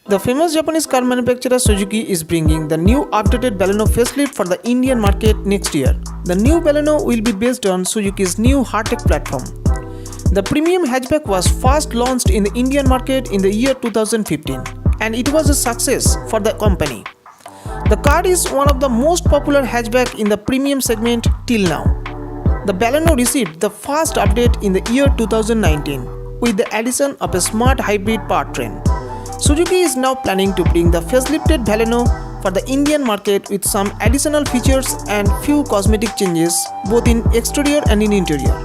The famous Japanese car manufacturer Suzuki is bringing the new updated Baleno facelift for the Indian market next year. The new Baleno will be based on Suzuki's new Heartect platform. The premium hatchback was first launched in the Indian market in the year 2015 and it was a success for the company. The car is one of the most popular hatchback in the premium segment till now. The Baleno received the first update in the year 2019 with the addition of a smart hybrid powertrain. Suzuki is now planning to bring the facelifted Baleno for the Indian market with some additional features and few cosmetic changes both in exterior and in interior.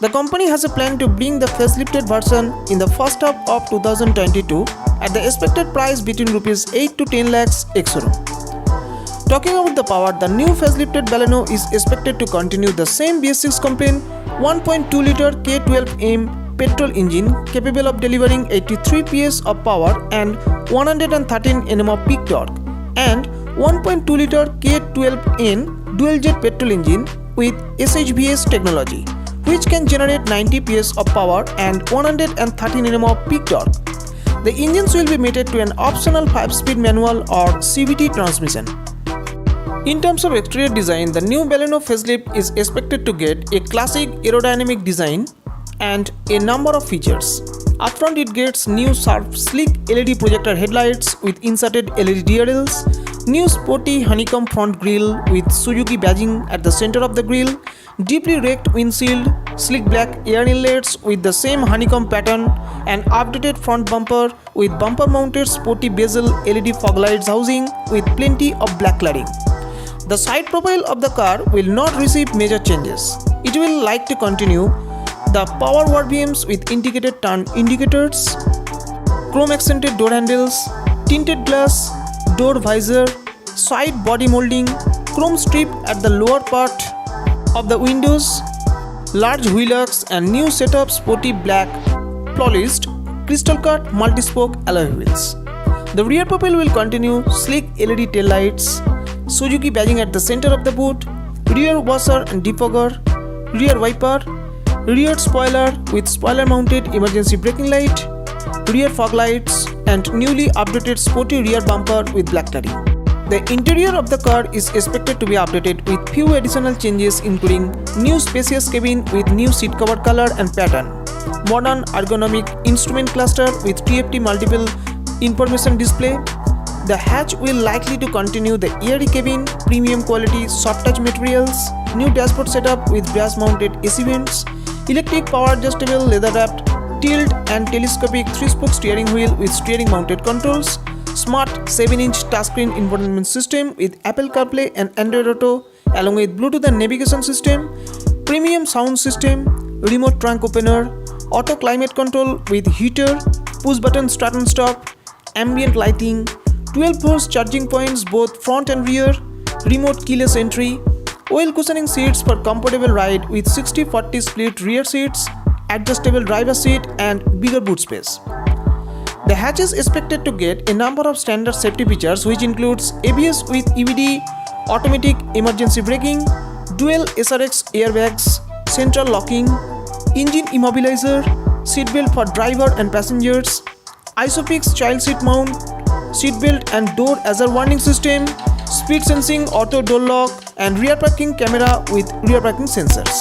The company has a plan to bring the facelifted version in the first half of 2022 at the expected price between Rs 8 to 10 lakhs ex-showroom. Talking about the power, the new facelifted Baleno is expected to continue the same BS6 complaint 1.2-liter K12M petrol engine capable of delivering 83 PS of power and 113 Nm of peak torque, and 1.2-liter K12N dual-jet petrol engine with SHVS technology, which can generate 90 PS of power and 113 Nm of peak torque. The engines will be mated to an optional 5-speed manual or CVT transmission. In terms of exterior design, the new Baleno facelift is expected to get a classic aerodynamic design and a number of features. Upfront it gets new sharp sleek LED projector headlights with inserted LED DRLs, new sporty honeycomb front grille with Suzuki badging at the center of the grille, deeply raked windshield, sleek black air inlets with the same honeycomb pattern, and updated front bumper with bumper mounted sporty bezel LED fog lights housing with plenty of black cladding. The side profile of the car will not receive major changes. It will like to continue the power wall beams with indicated turn indicators, chrome accented door handles, tinted glass, door visor, side body molding, chrome strip at the lower part of the windows, large wheel arcs, and new setup sporty black polished crystal cut multi-spoke alloy wheels. The rear profile will continue sleek LED tail lights, Suzuki badging at the center of the boot, rear washer and defogger, rear wiper, rear spoiler with spoiler mounted emergency braking light, rear fog lights, and newly updated sporty rear bumper with black cladding. The interior of the car is expected to be updated with few additional changes, including new spacious cabin with new seat cover color and pattern, modern ergonomic instrument cluster with TFT multiple information display. The hatch will likely to continue the airy cabin, premium quality soft touch materials, new dashboard setup with brass mounted AC vents, electric power adjustable leather wrapped tilt and telescopic 3-spoke steering wheel with steering mounted controls, smart 7-inch touchscreen infotainment system with Apple CarPlay and Android Auto along with Bluetooth and navigation system, premium sound system, remote trunk opener, auto climate control with heater, push button start and stop, ambient lighting, 12-volt charging points both front and rear, remote keyless entry, oil cushioning seats for comfortable ride with 60-40 split rear seats, adjustable driver seat, and bigger boot space. The hatch is expected to get a number of standard safety features, which includes ABS with EBD, automatic emergency braking, dual SRX airbags, central locking, engine immobilizer, seatbelt for driver and passengers, ISOFIX child seat mount, seatbelt and door hazard warning system, speed sensing auto door lock, and rear parking camera with rear parking sensors.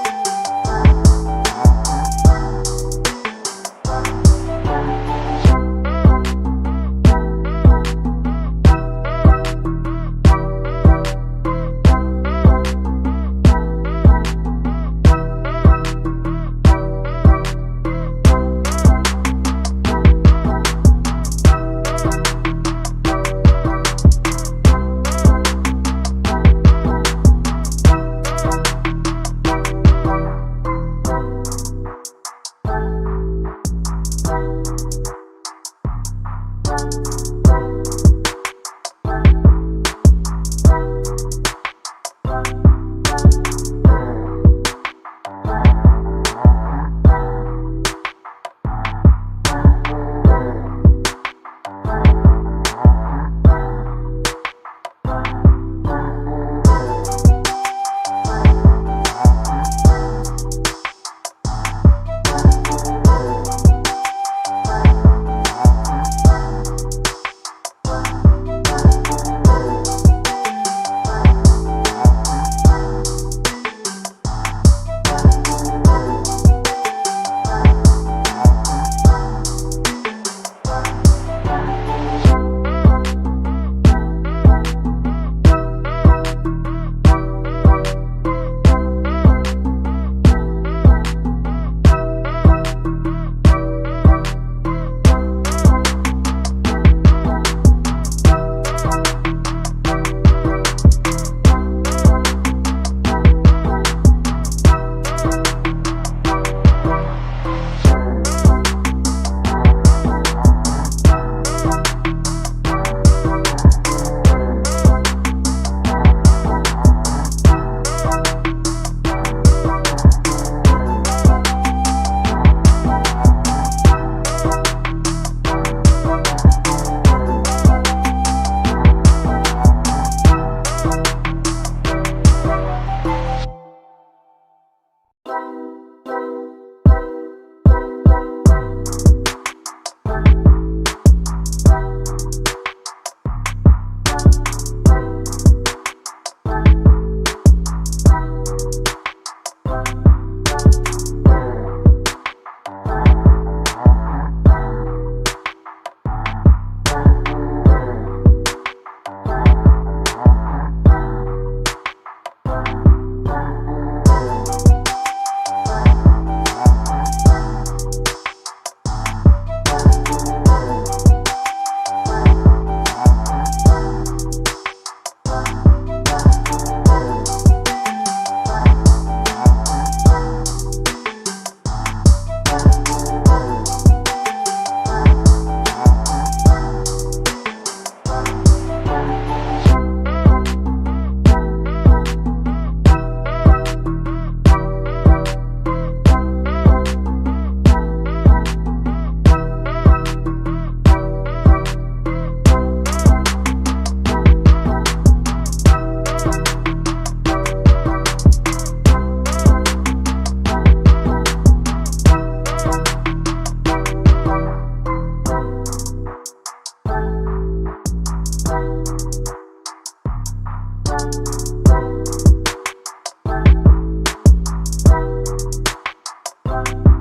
Bye.